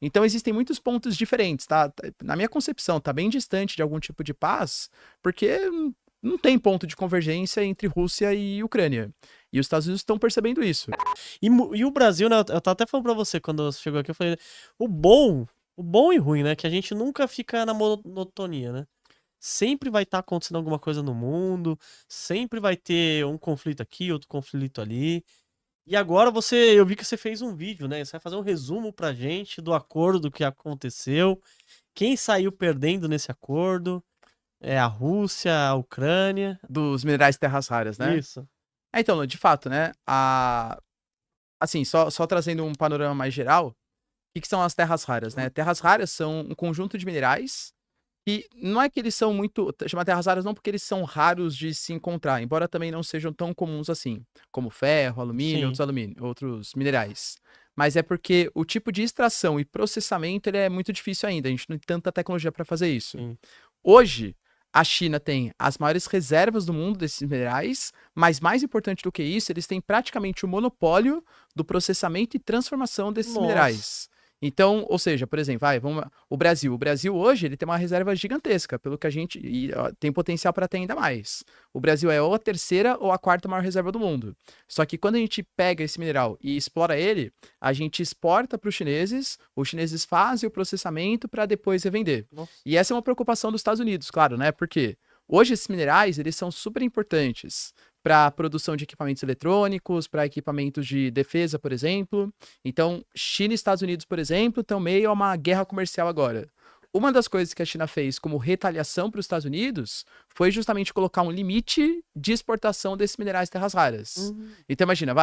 Então existem muitos pontos diferentes, tá? Na minha concepção, tá bem distante de algum tipo de paz, porque não tem ponto de convergência entre Rússia e Ucrânia. E os Estados Unidos estão percebendo isso. E o Brasil, né? Eu tava até falando pra você quando você chegou aqui, eu falei, o bom e ruim, né? Que a gente nunca fica na monotonia, né? Sempre vai estar acontecendo alguma coisa no mundo, sempre vai ter um conflito aqui, outro conflito ali. E agora eu vi que você fez um vídeo, né? Você vai fazer um resumo pra gente do acordo que aconteceu, quem saiu perdendo nesse acordo, é a Rússia, a Ucrânia. Dos minerais de terras raras, né? Isso. Então, de fato, né? Assim, só trazendo um panorama mais geral, o que são as terras raras, né? Terras raras são um conjunto de minerais que não é que eles são muito. Chama terras raras não porque eles são raros de se encontrar, embora também não sejam tão comuns assim, como ferro, alumínio, Sim. outros minerais. Mas é porque o tipo de extração e processamento ele é muito difícil ainda. A gente não tem tanta tecnologia para fazer isso. Sim. Hoje, a China tem as maiores reservas do mundo desses minerais, mas mais importante do que isso, eles têm praticamente o monopólio do processamento e transformação desses Nossa. minerais. Então, ou seja, por exemplo, o Brasil. O Brasil hoje ele tem uma reserva gigantesca, pelo que a gente tem potencial para ter ainda mais. O Brasil é ou a terceira ou a quarta maior reserva do mundo. Só que quando a gente pega esse mineral e explora ele, a gente exporta para os chineses fazem o processamento para depois revender. Nossa. E essa é uma preocupação dos Estados Unidos, claro, né? Porque hoje esses minerais, eles são super importantes para a produção de equipamentos eletrônicos, para equipamentos de defesa, por exemplo. Então, China e Estados Unidos, por exemplo, estão meio a uma guerra comercial agora. Uma das coisas que a China fez como retaliação para os Estados Unidos foi justamente colocar um limite de exportação desses minerais de terras raras. Uhum. Então imagina,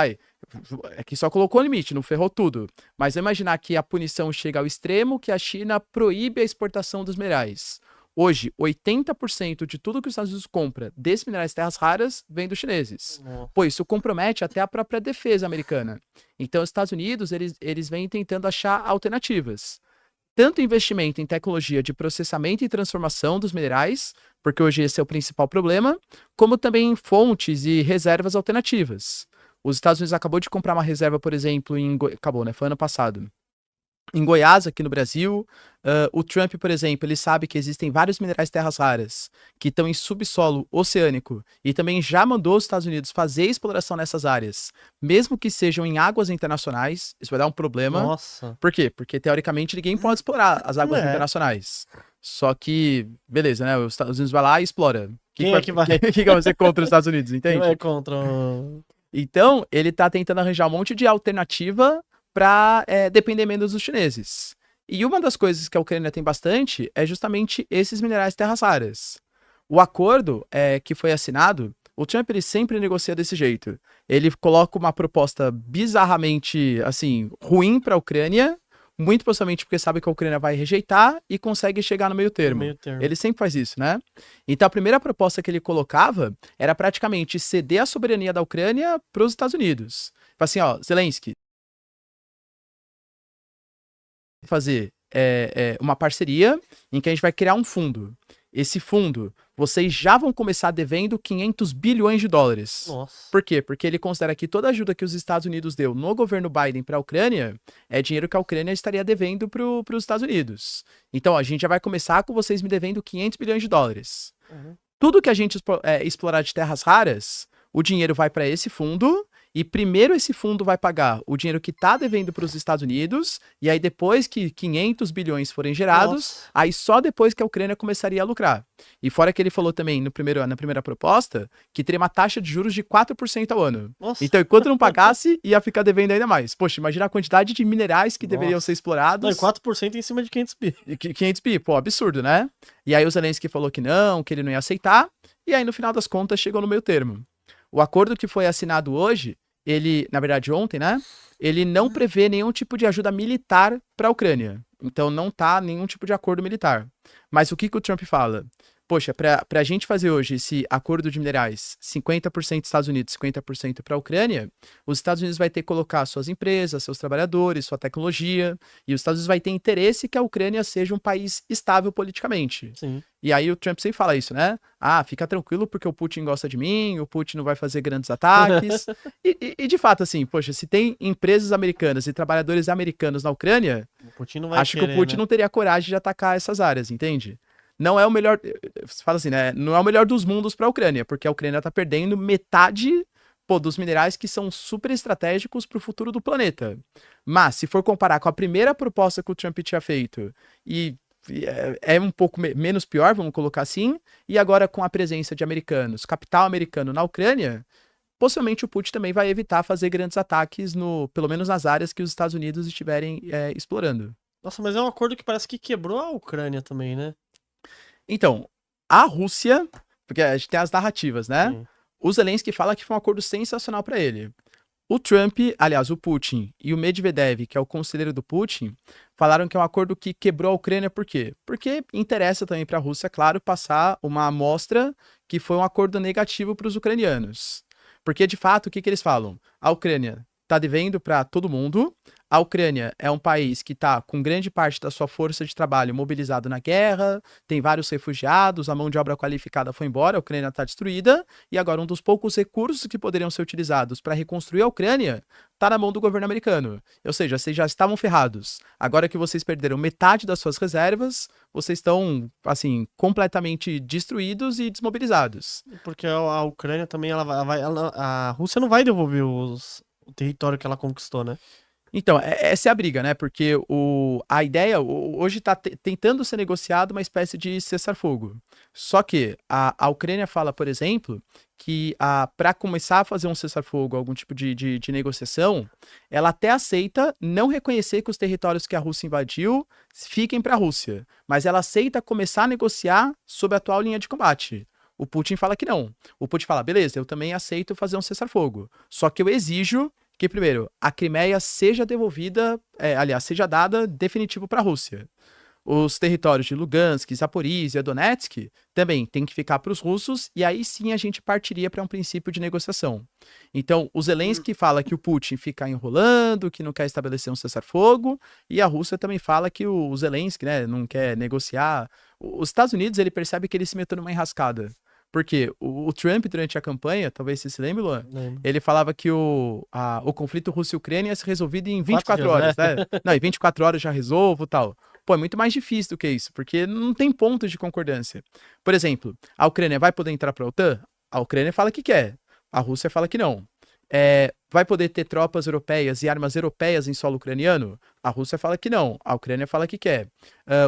é que só colocou um limite, não ferrou tudo. Mas vamos imaginar que a punição chega ao extremo que a China proíbe a exportação dos minerais. Hoje, 80% de tudo que os Estados Unidos compra desses minerais de terras raras vem dos chineses. Nossa. Pô, isso compromete até a própria defesa americana. Então, os Estados Unidos, eles vêm tentando achar alternativas. Tanto investimento em tecnologia de processamento e transformação dos minerais, porque hoje esse é o principal problema, como também em fontes e reservas alternativas. Os Estados Unidos acabou de comprar uma reserva, por exemplo, acabou, né? Foi ano passado. Em Goiás, aqui no Brasil, o Trump, por exemplo, ele sabe que existem vários minerais de terras raras que estão em subsolo oceânico e também já mandou os Estados Unidos fazer exploração nessas áreas, mesmo que sejam em águas internacionais. Isso vai dar um problema. Nossa. Por quê? Porque, teoricamente, ninguém pode explorar as águas É. internacionais. Só que, beleza, né? Os Estados Unidos vai lá e explora. Quem é que vai? Que vai ser contra os Estados Unidos, Quem entende? vai contra o... Então, ele tá tentando arranjar um monte de alternativa para depender menos dos chineses. E uma das coisas que a Ucrânia tem bastante é justamente esses minerais de terras raras. O acordo que foi assinado, o Trump ele sempre negocia desse jeito. Ele coloca uma proposta bizarramente assim ruim para a Ucrânia, muito possivelmente porque sabe que a Ucrânia vai rejeitar e consegue chegar no meio No termo. meio termo. Ele sempre faz isso, né? Então a primeira proposta que ele colocava era praticamente ceder a soberania da Ucrânia para os Estados Unidos. Tipo assim, ó, Zelensky, fazer uma parceria em que a gente vai criar um fundo. Esse fundo, vocês já vão começar devendo 500 bilhões de dólares. Nossa. Por quê? Porque ele considera que toda a ajuda que os Estados Unidos deu no governo Biden para a Ucrânia é dinheiro que a Ucrânia estaria devendo para os Estados Unidos. Então, a gente já vai começar com vocês me devendo 500 bilhões de dólares. Uhum. Tudo que a gente explorar de terras raras, o dinheiro vai para esse fundo. E primeiro esse fundo vai pagar o dinheiro que está devendo para os Estados Unidos, e aí depois que 500 bilhões forem gerados, Nossa. aí só depois que a Ucrânia começaria a lucrar. E fora que ele falou também na primeira proposta, que teria uma taxa de juros de 4% ao ano. Nossa. Então, enquanto não pagasse, ia ficar devendo ainda mais. Poxa, imagina a quantidade de minerais que deveriam Nossa. ser explorados. Não, e 4% em cima de 500 bi. 500 bi, pô, absurdo, né? E aí o Zelensky falou que ele não ia aceitar, e aí no final das contas chegou no meio termo. O acordo que foi assinado hoje, ele, na verdade ontem, né? Ele não prevê nenhum tipo de ajuda militar para a Ucrânia. Então não tá nenhum tipo de acordo militar. Mas o que o Trump fala? poxa, para a gente fazer hoje esse acordo de minerais, 50% Estados Unidos, 50% para a Ucrânia, os Estados Unidos vai ter que colocar suas empresas, seus trabalhadores, sua tecnologia, e os Estados Unidos vai ter interesse que a Ucrânia seja um país estável politicamente. Sim. E aí o Trump sempre fala isso, né? Ah, fica tranquilo porque o Putin gosta de mim, o Putin não vai fazer grandes ataques. E de fato, assim, poxa, se tem empresas americanas e trabalhadores americanos na Ucrânia, O Putin não vai acho querer, que o Putin né? não teria coragem de atacar essas áreas, entende? Não é o melhor, você fala assim, né? Não é o melhor dos mundos para a Ucrânia, porque a Ucrânia tá perdendo metade, pô, dos minerais que são super estratégicos para o futuro do planeta. Mas se for comparar com a primeira proposta que o Trump tinha feito é um pouco menos pior, vamos colocar assim, e agora com a presença de americanos, capital americano na Ucrânia, possivelmente o Putin também vai evitar fazer grandes ataques, pelo menos nas áreas que os Estados Unidos estiverem explorando. Nossa, mas é um acordo que parece que quebrou a Ucrânia também, né? Então, a Rússia, porque a gente tem as narrativas, né? Sim. O Zelensky fala que foi um acordo sensacional para ele. O Trump, aliás, o Putin e o Medvedev, que é o conselheiro do Putin, falaram que é um acordo que quebrou a Ucrânia. Por quê? Porque interessa também para a Rússia, claro, passar uma amostra que foi um acordo negativo para os ucranianos. Porque, de fato, o que eles falam? A Ucrânia está devendo para todo mundo. A Ucrânia é um país que está com grande parte da sua força de trabalho mobilizado na guerra, tem vários refugiados, a mão de obra qualificada foi embora, a Ucrânia está destruída, e agora um dos poucos recursos que poderiam ser utilizados para reconstruir a Ucrânia está na mão do governo americano. Ou seja, vocês já estavam ferrados. Agora que vocês perderam metade das suas reservas, vocês estão, assim, completamente destruídos e desmobilizados. Porque a Ucrânia também, a Rússia não vai devolver o território que ela conquistou, né? Então, essa é a briga, né? Porque a ideia hoje está tentando ser negociado uma espécie de cessar-fogo. Só que a Ucrânia fala, por exemplo, que para começar a fazer um cessar-fogo, algum tipo de negociação, ela até aceita não reconhecer que os territórios que a Rússia invadiu fiquem para a Rússia, mas ela aceita começar a negociar sob a atual linha de combate. O Putin fala que não. O Putin fala, beleza, eu também aceito fazer um cessar-fogo. Só que eu exijo que, primeiro, a Crimeia seja devolvida, aliás, seja dada definitivo para a Rússia. Os territórios de Lugansk, Zaporizhia, Donetsk também tem que ficar para os russos, e aí sim a gente partiria para um princípio de negociação. Então, o Zelensky fala que o Putin fica enrolando, que não quer estabelecer um cessar-fogo, e a Rússia também fala que o Zelensky, né, não quer negociar. Os Estados Unidos, ele percebe que ele se meteu numa enrascada. Porque o Trump, durante a campanha, talvez você se lembre, Luan, ele falava que o conflito Rússia-Ucrânia ia ser resolvido em 24 horas, né? Não, em 24 horas já resolvo e tal. Pô, é muito mais difícil do que isso, porque não tem pontos de concordância. Por exemplo, a Ucrânia vai poder entrar para a OTAN? A Ucrânia fala que quer, a Rússia fala que não. Vai poder ter tropas europeias e armas europeias em solo ucraniano? A Rússia fala que não, a Ucrânia fala que quer.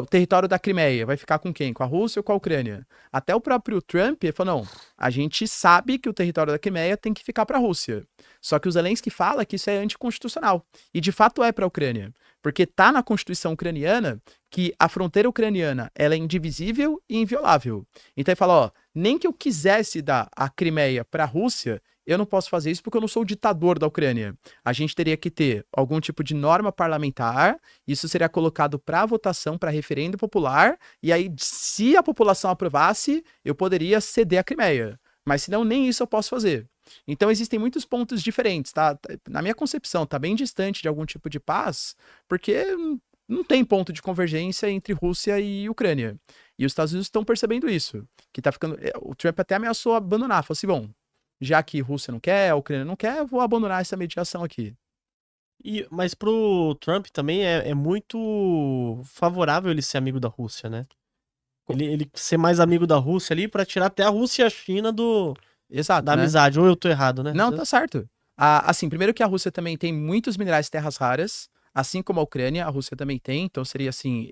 O território da Crimeia vai ficar com quem? Com a Rússia ou com a Ucrânia? Até o próprio Trump falou, não, a gente sabe que o território da Crimeia tem que ficar para a Rússia. Só que o Zelensky fala que isso é anticonstitucional. E de fato é para a Ucrânia. Porque tá na Constituição ucraniana que a fronteira ucraniana ela é indivisível e inviolável. Então ele fala, ó, nem que eu quisesse dar a Crimeia para a Rússia, eu não posso fazer isso porque eu não sou o ditador da Ucrânia. A gente teria que ter algum tipo de norma parlamentar, isso seria colocado para votação, para referendo popular, e aí, se a população aprovasse, eu poderia ceder a Crimeia. Mas senão, nem isso eu posso fazer. Então, existem muitos pontos diferentes, tá? Na minha concepção, tá bem distante de algum tipo de paz, porque não tem ponto de convergência entre Rússia e Ucrânia. E os Estados Unidos estão percebendo isso, que tá ficando... O Trump até ameaçou abandonar, falou assim, bom, já que a Rússia não quer, a Ucrânia não quer, eu vou abandonar essa mediação aqui. Mas pro Trump também é muito favorável ele ser amigo da Rússia, né? Ele ser mais amigo da Rússia ali pra tirar até a Rússia e a China Exato, da né? amizade. Ou eu tô errado, né? Não, tá certo. Assim, primeiro que a Rússia também tem muitos minerais de terras raras, assim como a Ucrânia, a Rússia também tem, então seria, assim,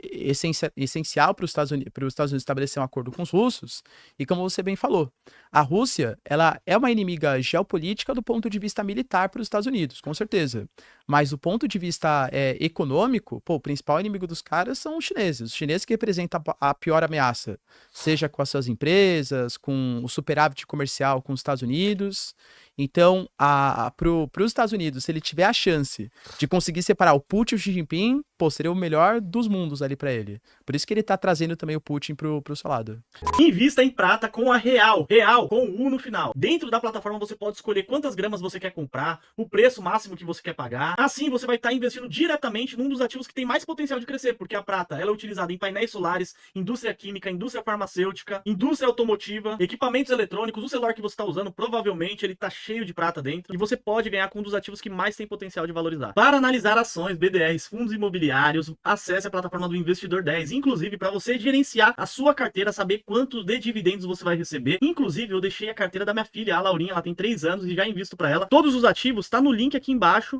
essencial para os Estados Unidos estabelecer um acordo com os russos. E como você bem falou, a Rússia, ela é uma inimiga geopolítica do ponto de vista militar para os Estados Unidos, com certeza. Mas do ponto de vista econômico, pô, o principal inimigo dos caras são os chineses que representam a pior ameaça, seja com as suas empresas, com o superávit comercial com os Estados Unidos. Então, para os Estados Unidos, se ele tiver a chance de conseguir separar o Putin e o Xi Jinping, pô, seria o melhor dos mundos ali para ele. Por isso que ele tá trazendo também o Putin pro seu lado. Invista em prata com a Real com U no final. Dentro da plataforma você pode escolher quantas gramas você quer comprar, o preço máximo que você quer pagar. Assim você vai estar investindo diretamente num dos ativos que tem mais potencial de crescer, porque a prata ela é utilizada em painéis solares, indústria química, indústria farmacêutica, indústria automotiva, equipamentos eletrônicos. O celular que você está usando, provavelmente ele está cheio de prata dentro, e você pode ganhar com um dos ativos que mais tem potencial de valorizar. Para analisar ações, BDRs, fundos imobiliários, acesse a plataforma do Investidor 10, inclusive para você gerenciar a sua carteira, saber quanto de dividendos você vai receber. Inclusive eu deixei a carteira da minha filha, a Laurinha, ela tem 3 anos e já invisto para ela. Todos os ativos tá no link aqui embaixo